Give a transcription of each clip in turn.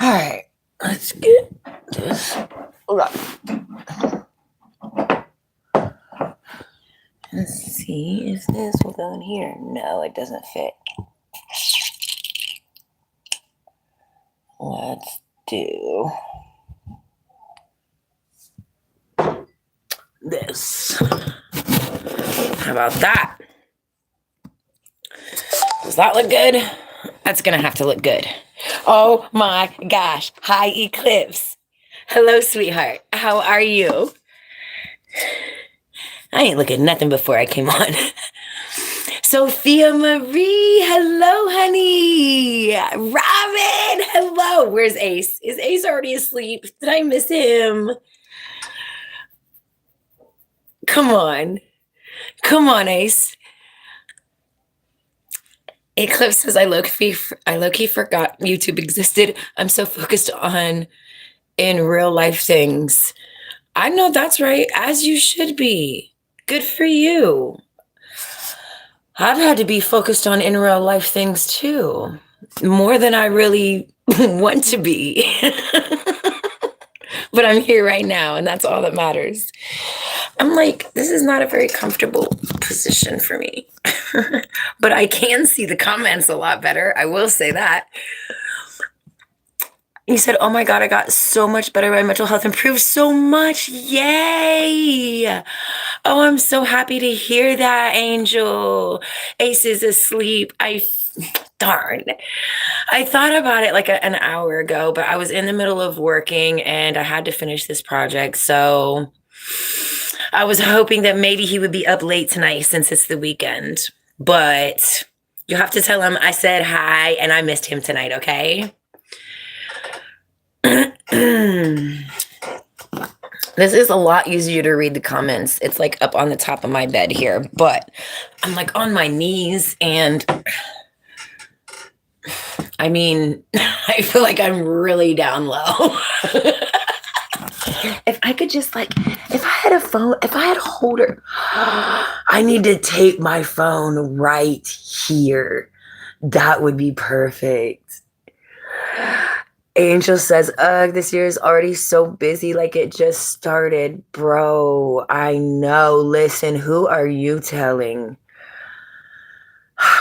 All right, let's get this. Hold on. Let's see if this will go in here. No, it doesn't fit. Let's do this. How about that? Does that look good? That's gonna have to look good. Oh my gosh. Hi, Eclipse. Hello, sweetheart. How are you? I ain't looking nothing before I came on. Sophia Marie, hello, honey. Robin, hello. Where's Ace? Is Ace already asleep? Did I miss him? Come on. Come on, Ace. Eclipse says, I low-key forgot YouTube existed. I'm so focused on in real life things. I know that's right, as you should be. Good for you. I've had to be focused on in real life things too, more than I really want to be. But I'm here right now, and that's all that matters. I'm like, this is not a very comfortable position for me. But I can see the comments a lot better. I will say that. You said, oh my God, I got so much better. My mental health improved so much. Yay. Oh, I'm so happy to hear that, Angel. Ace is asleep. Darn. I thought about it like an hour ago, but I was in the middle of working and I had to finish this project. So I was hoping that maybe he would be up late tonight since it's the weekend. But you have to tell him I said hi and I missed him tonight, okay? This is a lot easier to read the comments. It's like up on the top of my bed here, but I'm like on my knees and I mean, I feel like I'm really down low. If I could just like, if I had a phone, if I had a holder, I need to tape my phone right here. That would be perfect. Angel says, ugh, this year is already so busy, like it just started. Bro, I know. Listen, who are you telling?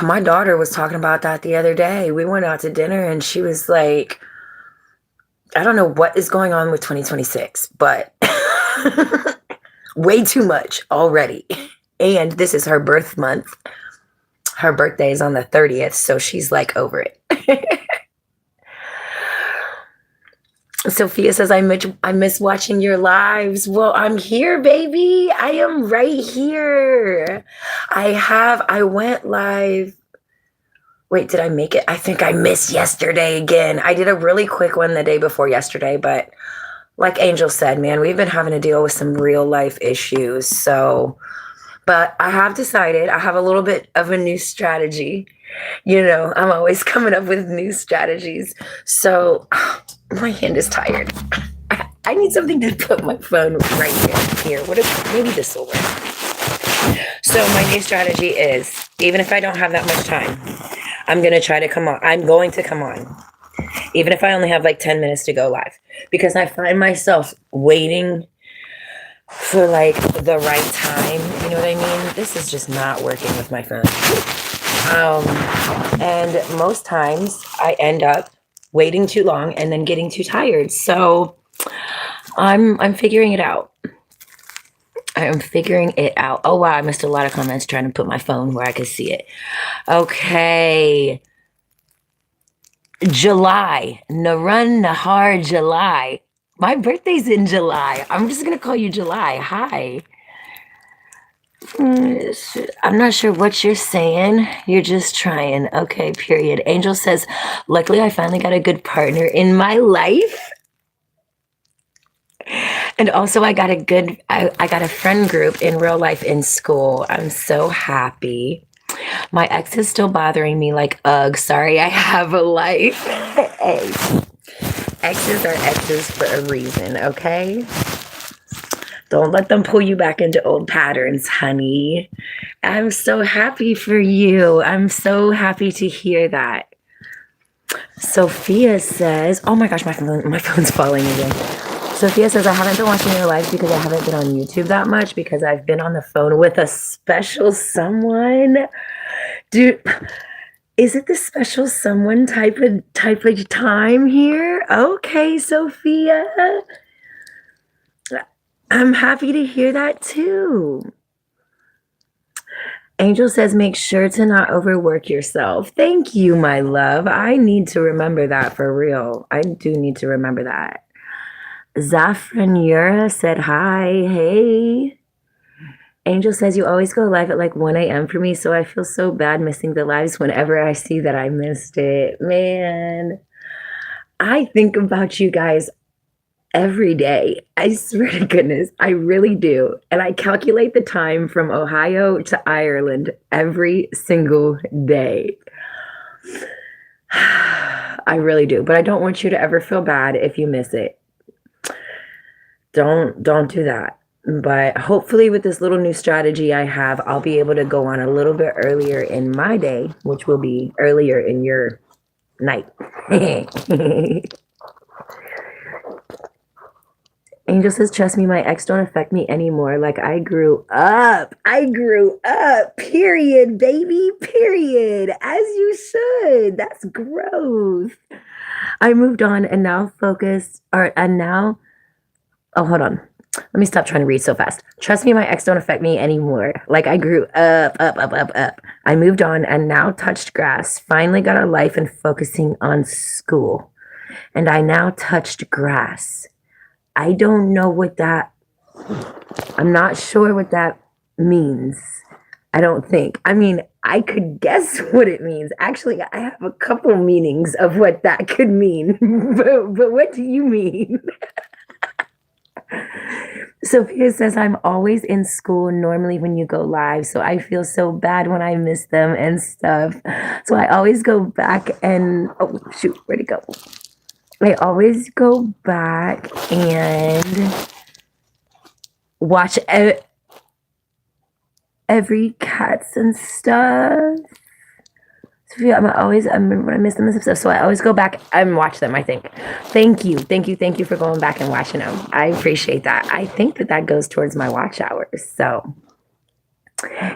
My daughter was talking about that the other day. We went out to dinner and she was like, I don't know what is going on with 2026, but way too much already. And this is her birth month. Her birthday is on the 30th, so she's like over it. Sophia says, I miss watching your lives. Well, I'm here, baby. I am right here. I went live. Wait, did I make it? I think I missed yesterday again. I did a really quick one the day before yesterday, but like Angel said, man, we've been having to deal with some real life issues. So, but I have decided I have a little bit of a new strategy. You know, I'm always coming up with new strategies. So my hand is tired. I need something to put my phone right here. What if maybe this will work? So my new strategy is, even if I don't have that much time, I'm going to try to come on. I'm going to come on, even if I only have like 10 minutes to go live, because I find myself waiting for like the right time. You know what I mean? This is just not working with my phone. And most times I end up waiting too long and then getting too tired. So I'm figuring it out. I'm figuring it out. Oh, wow. I missed a lot of comments trying to put my phone where I could see it. Okay. July. Narun Nahar July. My birthday's in July. I'm just going to call you July. Hi. I'm not sure what you're saying. You're just trying. Okay, period. Angel says, luckily I finally got a good partner in my life. And also I got a friend group in real life in school. I'm so happy. My ex is still bothering me like, ugh, sorry, I have a life. Hey, exes are exes for a reason, okay? Don't let them pull you back into old patterns, honey. I'm so happy for you. I'm so happy to hear that. Sophia says, oh my gosh, my phone's falling again. Sophia says, I haven't been watching your lives because I haven't been on YouTube that much because I've been on the phone with a special someone. Dude, is it the special someone type of time here? Okay, Sophia. I'm happy to hear that too. Angel says, make sure to not overwork yourself. Thank you, my love. I need to remember that for real. I do need to remember that. Zafran Yura said, hi. Hey. Angel says, you always go live at like 1 a.m. for me, so I feel so bad missing the lives whenever I see that I missed it. Man, I think about you guys every day. I swear to goodness, I really do. And I calculate the time from Ohio to Ireland every single day. I really do. But I don't want you to ever feel bad if you miss it. Don't do that. But hopefully with this little new strategy I have, I'll be able to go on a little bit earlier in my day, which will be earlier in your night. Angel says, trust me, my ex don't affect me anymore. Like I grew up. Period, baby. Period. As you should. That's growth. I moved on and now oh, hold on. Let me stop trying to read so fast. Trust me, my ex don't affect me anymore. Like I grew up. I moved on and now touched grass. Finally got a life and focusing on school. And I now touched grass. I don't know I'm not sure what that means. I don't think. I mean, I could guess what it means. Actually, I have a couple meanings of what that could mean. but what do you mean? Sophia says, I'm always in school normally when you go live, so I feel so bad when I miss them and stuff. So I always go back and, oh, shoot, where'd it go? I always go back and watch every cats and stuff. Sophia, I remember when I miss them and stuff, so I always go back and watch them, I think. Thank you for going back and watching them. I appreciate that. I think that goes towards my watch hours, so.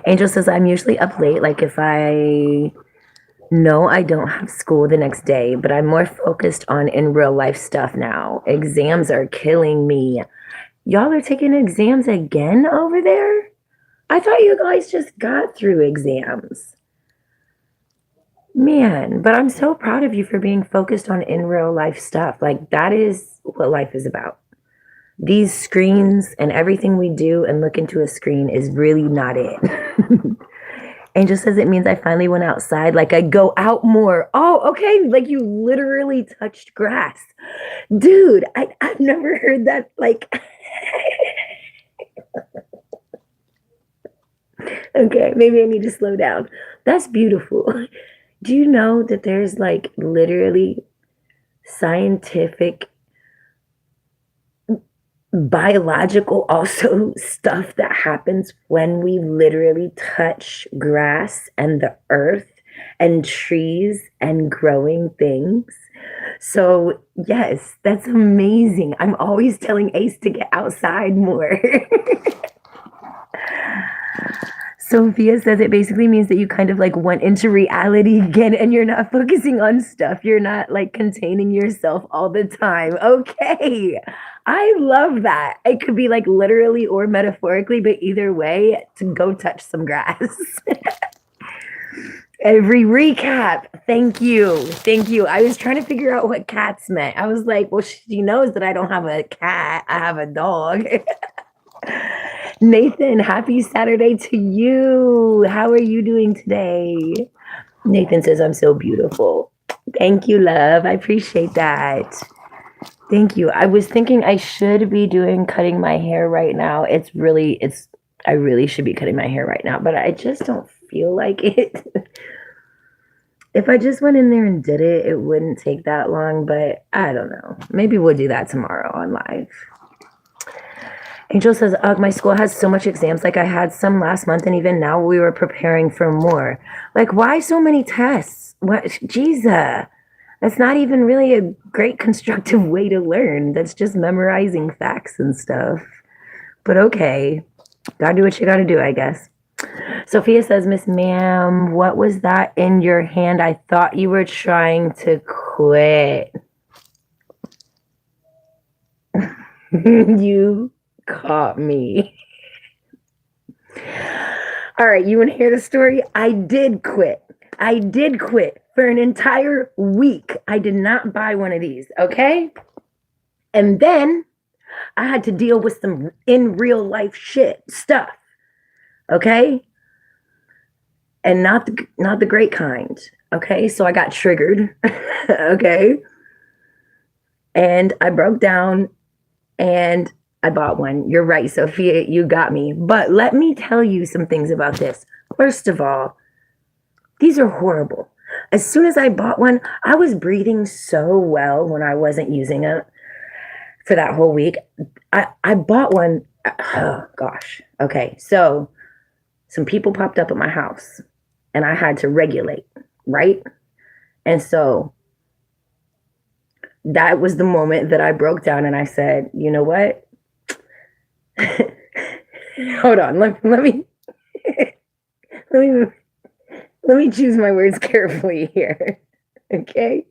Angel says, I'm usually up late, like if I know I don't have school the next day, but I'm more focused on in real life stuff now. Exams are killing me. Y'all are taking exams again over there? I thought you guys just got through exams. Man, but I'm so proud of you for being focused on in real life stuff. Like that is what life is about. These screens and everything we do and look into a screen is really not it. Angel says it means I finally went outside, like I go out more. Oh, okay. Like you literally touched grass. Dude, I've never heard that. Like, okay, maybe I need to slow down. That's beautiful. Do you know that there's like literally scientific, biological also stuff that happens when we literally touch grass and the earth and trees and growing things? So yes, that's amazing. I'm always telling Ace to get outside more. Sophia says it basically means that you kind of like went into reality again and you're not focusing on stuff. You're not like containing yourself all the time. Okay. I love that. It could be like literally or metaphorically, but either way, to go touch some grass. Every recap. Thank you. I was trying to figure out what cats meant. I was like, well, she knows that I don't have a cat. I have a dog. Nathan, happy Saturday to you. How are you doing today? Nathan says, I'm so beautiful. Thank you, love. I appreciate that. Thank you. I was thinking I should be cutting my hair right now. I really should be cutting my hair right now, but I just don't feel like it. If I just went in there and did it, it wouldn't take that long, but I don't know. Maybe we'll do that tomorrow on live. Angel says, my school has so much exams. Like I had some last month and even now we were preparing for more. Like why so many tests? What? Jesus. That's not even really a great constructive way to learn. That's just memorizing facts and stuff. But okay, gotta do what you gotta do, I guess. Sophia says, Miss Ma'am, what was that in your hand? I thought you were trying to quit. You caught me. All right, you want to hear the story? I did quit. I did quit for an entire week. I did not buy one of these, okay? And then I had to deal with some in real life stuff, okay? And not the great kind, okay? So I got triggered, okay? And I broke down and I bought one. You're right, Sophia, you got me. But let me tell you some things about this. First of all, these are horrible. As soon as I bought one, I was breathing so well when I wasn't using it for that whole week. I bought one. Oh, gosh. Okay. So some people popped up at my house and I had to regulate, right? And so that was the moment that I broke down and I said, you know what? Hold on. Let me let me choose my words carefully here. Okay.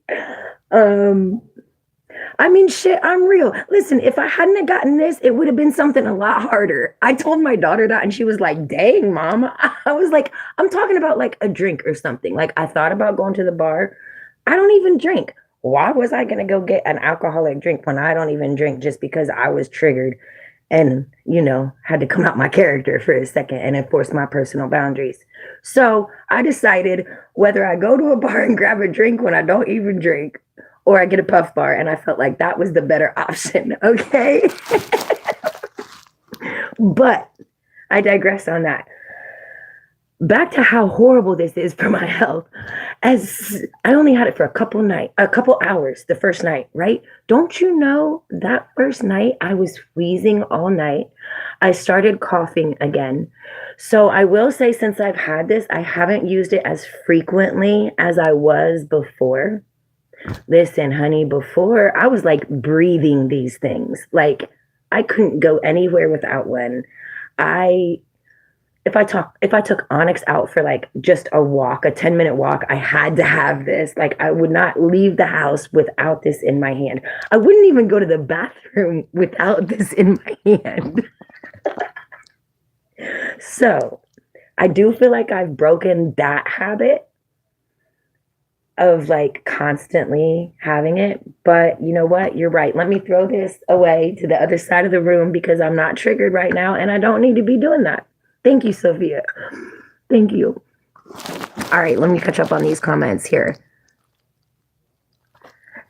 I mean, shit, I'm real. Listen, if I hadn't have gotten this, it would have been something a lot harder. I told my daughter that and she was like, dang, mom. I was like, I'm talking about like a drink or something. Like I thought about going to the bar. I don't even drink. Why was I going to go get an alcoholic drink when I don't even drink just because I was triggered and, you know, had to come out my character for a second and enforce my personal boundaries. So I decided whether I go to a bar and grab a drink when I don't even drink or I get a puff bar. And I felt like that was the better option. Okay. But I digress on that. Back to how horrible this is for my health. As I only had it for a couple hours the first night, right? Don't you know that first night I was wheezing all night. I started coughing again. So I will say since I've had this, I haven't used it as frequently as I was before. Listen, honey, before I was like breathing these things. Like I couldn't go anywhere without one. If I took Onyx out for like just a walk, a 10-minute walk, I had to have this. Like I would not leave the house without this in my hand. I wouldn't even go to the bathroom without this in my hand. So I do feel like I've broken that habit of like constantly having it. But you know what? You're right. Let me throw this away to the other side of the room because I'm not triggered right now and I don't need to be doing that. Thank you, Sophia. Thank you. All right, let me catch up on these comments here.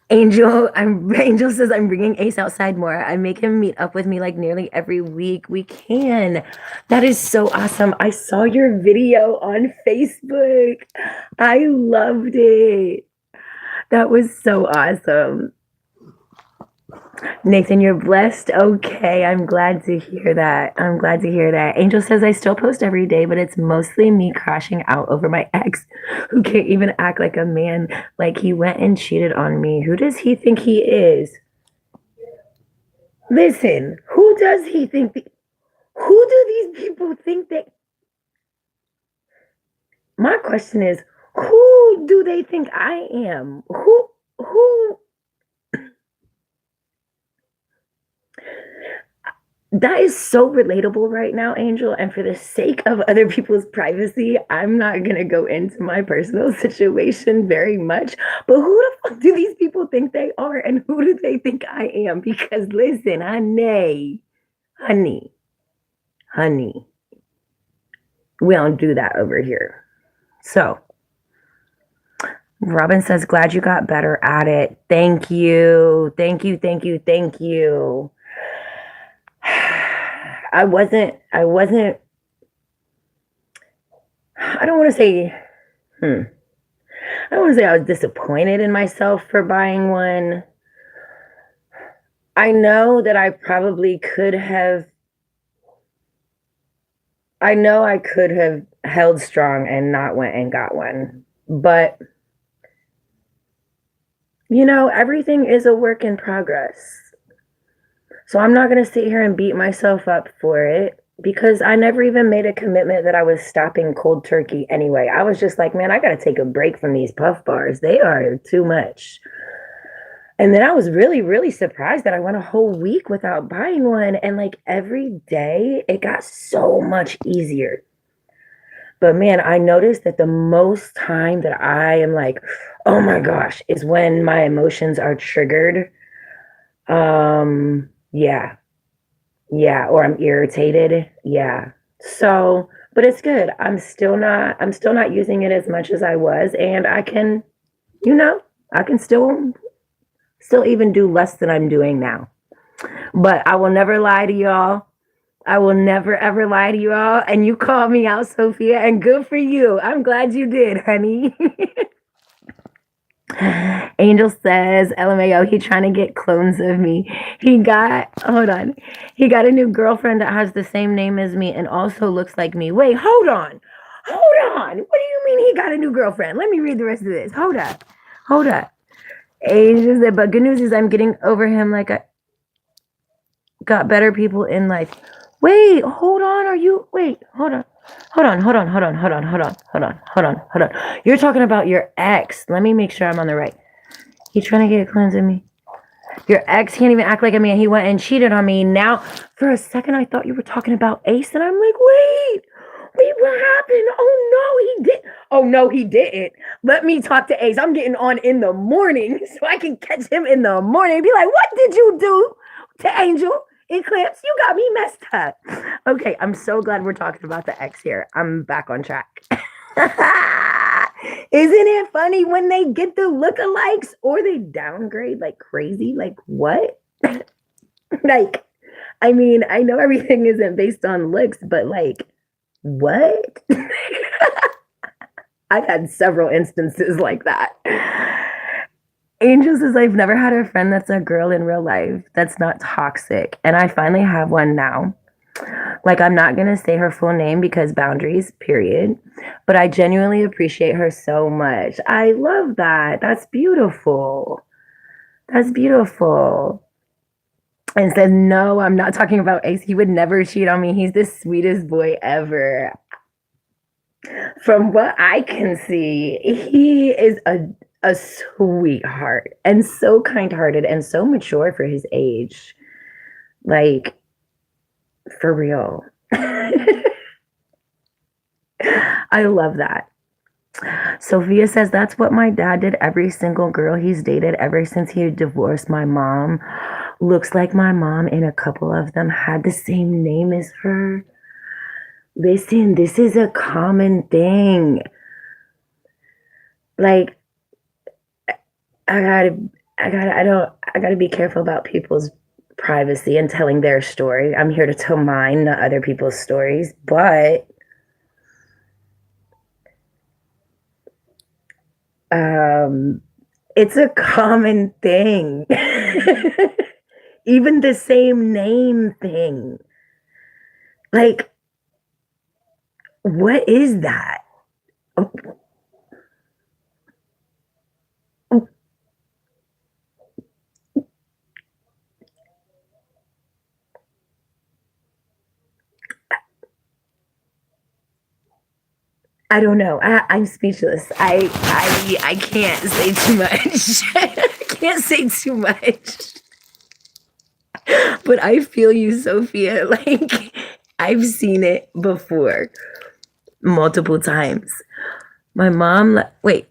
Angel says I'm bringing Ace outside more. I make him meet up with me like nearly every week. We can. That is so awesome. I saw your video on Facebook. I loved it. That was so awesome. Nathan, you're blessed. Okay, I'm glad to hear that. I'm glad to hear that. Angel says I still post every day, but it's mostly me crashing out over my ex who can't even act like a man, like he went and cheated on me. Who does he think he is? Listen, who does he think? Who do these people think that? My question is, who do they think I am? Who? That is so relatable right now, Angel. And for the sake of other people's privacy, I'm not going to go into my personal situation very much. But who the fuck do these people think they are? And who do they think I am? Because listen, honey, we don't do that over here. So Robin says, glad you got better at it. Thank you. I don't want to say, I don't want to say I was disappointed in myself for buying one. I know that I probably could have, I know I could have held strong and not went and got one, but everything is a work in progress. So I'm not going to sit here and beat myself up for it because I never even made a commitment that I was stopping cold turkey anyway. I was just like, man, I got to take a break from these Puff Bars. They are too much. And then I was really, really surprised that I went a whole week without buying one. And like every day, it got so much easier. But man, I noticed that the most time that I am like, oh my gosh, is when my emotions are triggered. Yeah. Yeah, or I'm irritated. Yeah. So, but it's good. I'm still not using it as much as I was, and I can still even do less than I'm doing now. But I will never lie to y'all. I will never ever lie to you all. And you called me out, Sophia, and good for you. I'm glad you did, honey. Angel says, LMAO, he trying to get clones of me. Hold on. He got a new girlfriend that has the same name as me and also looks like me. Wait, hold on. Hold on. What do you mean he got a new girlfriend? Let me read the rest of this. Hold up. Hold up. Angel said, but good news is I'm getting over him like I got better people in life. Wait, hold on. Hold on. Hold on. You're talking about your ex. Let me make sure I'm on the right. He's trying to get a cleanse of me. Your ex can't even act like a man. He went and cheated on me. Now, for a second, I thought you were talking about Ace, and I'm like, wait, what happened? Oh, no, he didn't. Let me talk to Ace. I'm getting on in the morning so I can catch him in the morning and be like, what did you do to Angel? Eclipse, you got me messed up. Okay, I'm so glad we're talking about the ex here. I'm back on track. Isn't it funny when they get the lookalikes or they downgrade like crazy? Like what? Like, I mean, I know everything isn't based on looks, but like, what? I've had several instances like that. Angel says, I've never had a friend that's a girl in real life that's not toxic. And I finally have one now. Like, I'm not going to say her full name because boundaries, period. But I genuinely appreciate her so much. I love that. That's beautiful. That's beautiful. And said, no, I'm not talking about Ace. He would never cheat on me. He's the sweetest boy ever. From what I can see, he is a sweetheart and so kind-hearted and so mature for his age. Like, for real. I love that. Sophia says, that's what my dad did. Every single girl he's dated ever since he divorced my mom looks like my mom, and a couple of them had the same name as her. Listen, this is a common thing. Like, I gotta be careful about people's privacy and telling their story. I'm here to tell mine, not other people's stories, but it's a common thing. Even the same name thing. Like, what is that? I don't know. I'm speechless. I can't say too much. I can't say too much. But I feel you, Sophia. Like, I've seen it before multiple times. My mom, wait.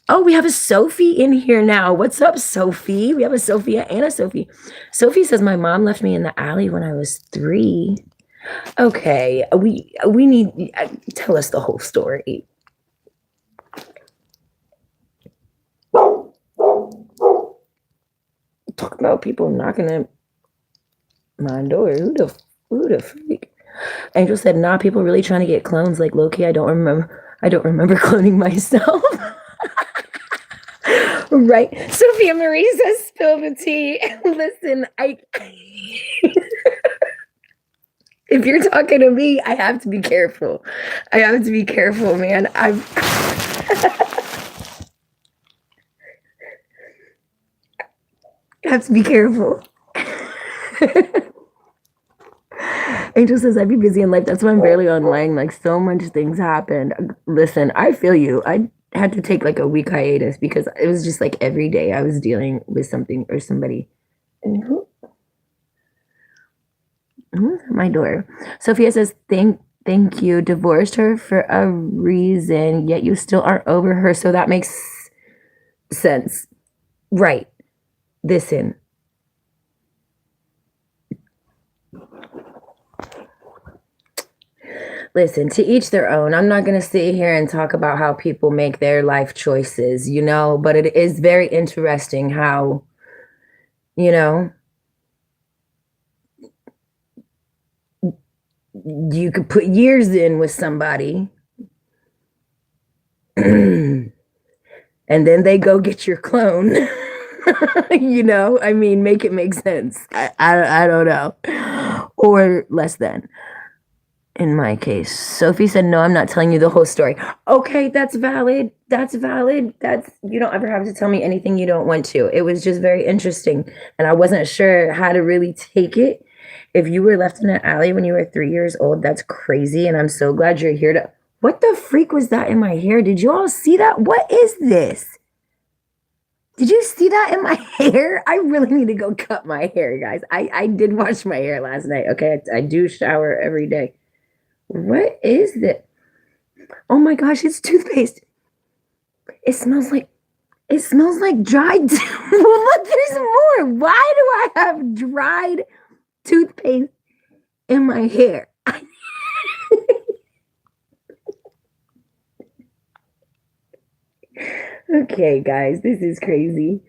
Oh, we have a Sophie in here now. What's up, Sophie? We have a Sophia and a Sophie. Sophie says, my mom left me in the alley when I was 3. Okay, we need, tell us the whole story. Talk about people knocking at my door. Who the freak? Angel said, nah, people really trying to get clones. Like, low-key, I don't remember cloning myself. Right. Sophia Marie says, spill the tea. Listen, if you're talking to me, I have to be careful. Man. have to be careful. Angel says, I'd be busy in life. That's why I'm barely online. Like, so much things happened. Listen, I feel you. I had to take like a week hiatus because it was just like every day I was dealing with something or somebody. And who's at my door? Sophia says, thank you. Divorced her for a reason, yet you still aren't over her. So that makes sense. Right. Listen. Listen, to each their own. I'm not going to sit here and talk about how people make their life choices, you know, but it is very interesting how, you know, you could put years in with somebody and then they go get your clone. You know, I mean, make it make sense. I don't know. Or less than. In my case, Sophie said, no, I'm not telling you the whole story. Okay, that's valid. That's valid. You don't ever have to tell me anything you don't want to. It was just very interesting. And I wasn't sure how to really take it. If you were left in an alley when you were 3 years old, that's crazy. And I'm so glad you're here to. What the freak was that in my hair? Did you all see that? What is this? Did you see that in my hair? I really need to go cut my hair, guys. I did wash my hair last night. Okay, I do shower every day. What is this? Oh my gosh, it's toothpaste. It smells like dried. Well, look, there's more. Why do I have dried toothpaste in my hair? Okay, guys, this is crazy.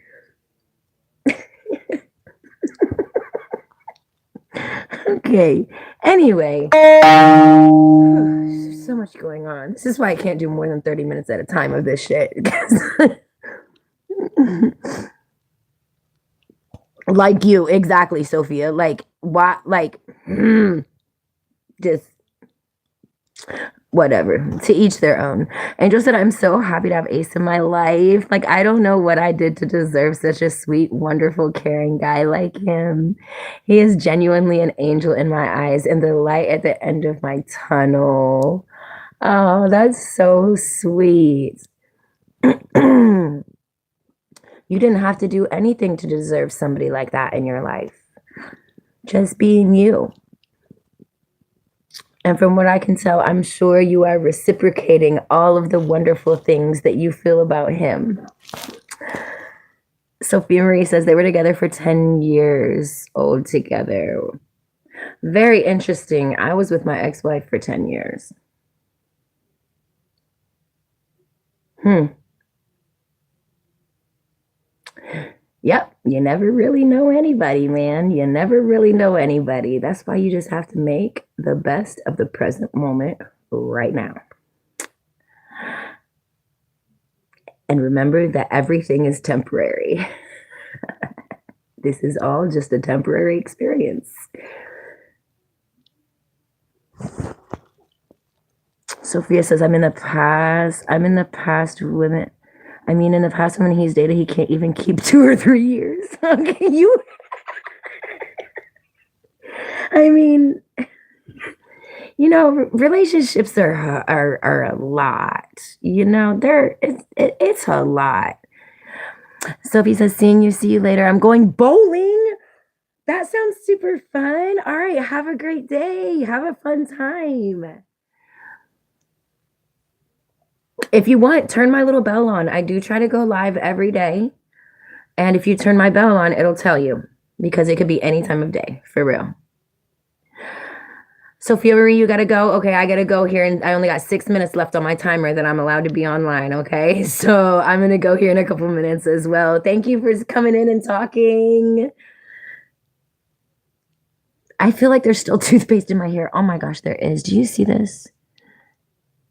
Okay. Anyway, there's so much going on. This is why I can't do more than 30 minutes at a time of this shit. Like you, exactly, Sophia. Like, why? Like, just whatever. To each their own. Angel said, I'm so happy to have Ace in my life. Like, I don't know what I did to deserve such a sweet, wonderful, caring guy like him. He is genuinely an angel in my eyes and the light at the end of my tunnel. Oh, that's so sweet. You didn't have to do anything to deserve somebody like that in your life. Just being you. And from what I can tell, I'm sure you are reciprocating all of the wonderful things that you feel about him. Sophia Marie says they were together for 10 years old together. Very interesting. I was with my ex-wife for 10 years. Yep, you never really know anybody, man. You never really know anybody. That's why you just have to make the best of the present moment right now. And remember that everything is temporary. This is all just a temporary experience. Sophia says, in the past women he's dated, he can't even keep 2 or 3 years. Okay, I mean, you know, relationships are a lot. You know, it's a lot. Sophie says, see you later. I'm going bowling. That sounds super fun. All right, have a great day. Have a fun time. If you want, turn my little bell on. I do try to go live every day. And if you turn my bell on, it'll tell you. Because it could be any time of day, for real. Sophia Marie, you got to go. Okay, I got to go here. And I only got 6 minutes left on my timer that I'm allowed to be online, okay? So I'm going to go here in a couple minutes as well. Thank you for coming in and talking. I feel like there's still toothpaste in my hair. Oh my gosh, there is. Do you see this?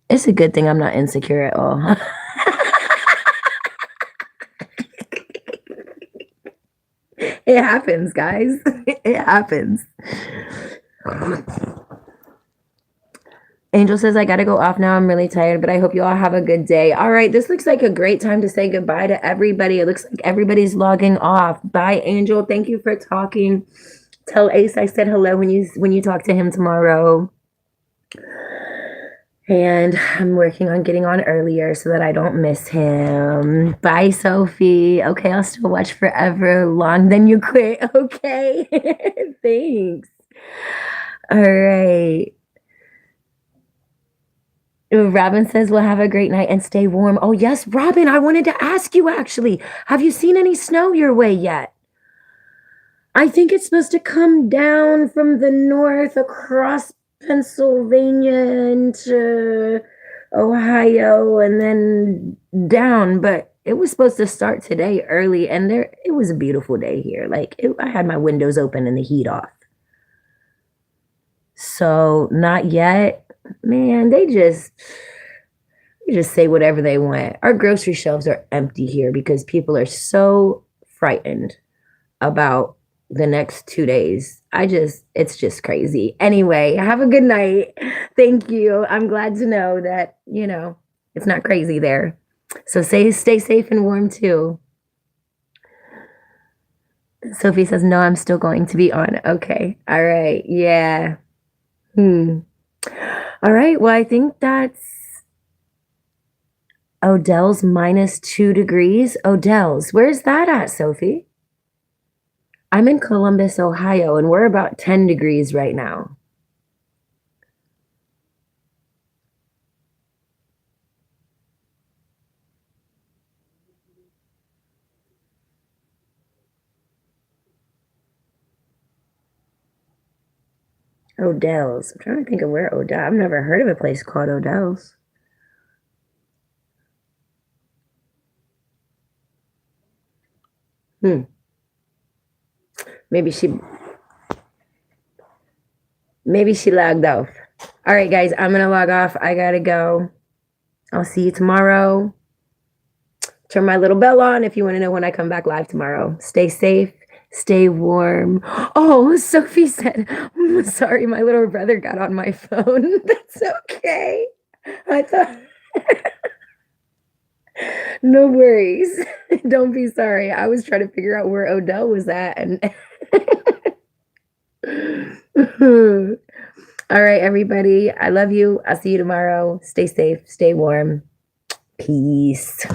It's a good thing I'm not insecure at all. It happens, guys. It happens. Angel says, I gotta go off now. I'm really tired, but I hope you all have a good day. All right, this looks like a great time to say goodbye to everybody. It looks like everybody's logging off. Bye, Angel. Thank you for talking. Tell Ace I said hello when you talk to him tomorrow. And I'm working on getting on earlier so that I don't miss him. Bye, Sophie. Okay, I'll still watch forever long. Then you quit. Okay. Thanks. All right. Robin says, we'll have a great night and stay warm. Oh, yes, Robin, I wanted to ask you actually, have you seen any snow your way yet? I think it's supposed to come down from the north across Pennsylvania into Ohio and then down, but it was supposed to start today early, and it was a beautiful day here. I had my windows open and the heat off. So not yet. Man, they just say whatever they want. Our grocery shelves are empty here because people are so frightened about the next 2 days. It's just crazy. Anyway, have a good night. Thank you. I'm glad to know that, it's not crazy there. So stay safe and warm too. Sophie says, no, I'm still going to be on. Okay. All right. Yeah. All right. Well, I think that's Odell's -2 degrees. Odell's. Where's that at, Sophie? I'm in Columbus, Ohio, and we're about 10 degrees right now. Odell's. I'm trying to think of where Odell. I've never heard of a place called Odell's. Maybe she logged off. All right, guys, I'm gonna log off. I gotta go. I'll see you tomorrow. Turn my little bell on if you want to know when I come back live tomorrow. Stay safe. Stay warm. Oh, Sophie said, sorry, my little brother got on my phone. That's okay. I thought, no worries. Don't be sorry. I was trying to figure out where Odell was at. And all right, everybody. I love you. I'll see you tomorrow. Stay safe. Stay warm. Peace.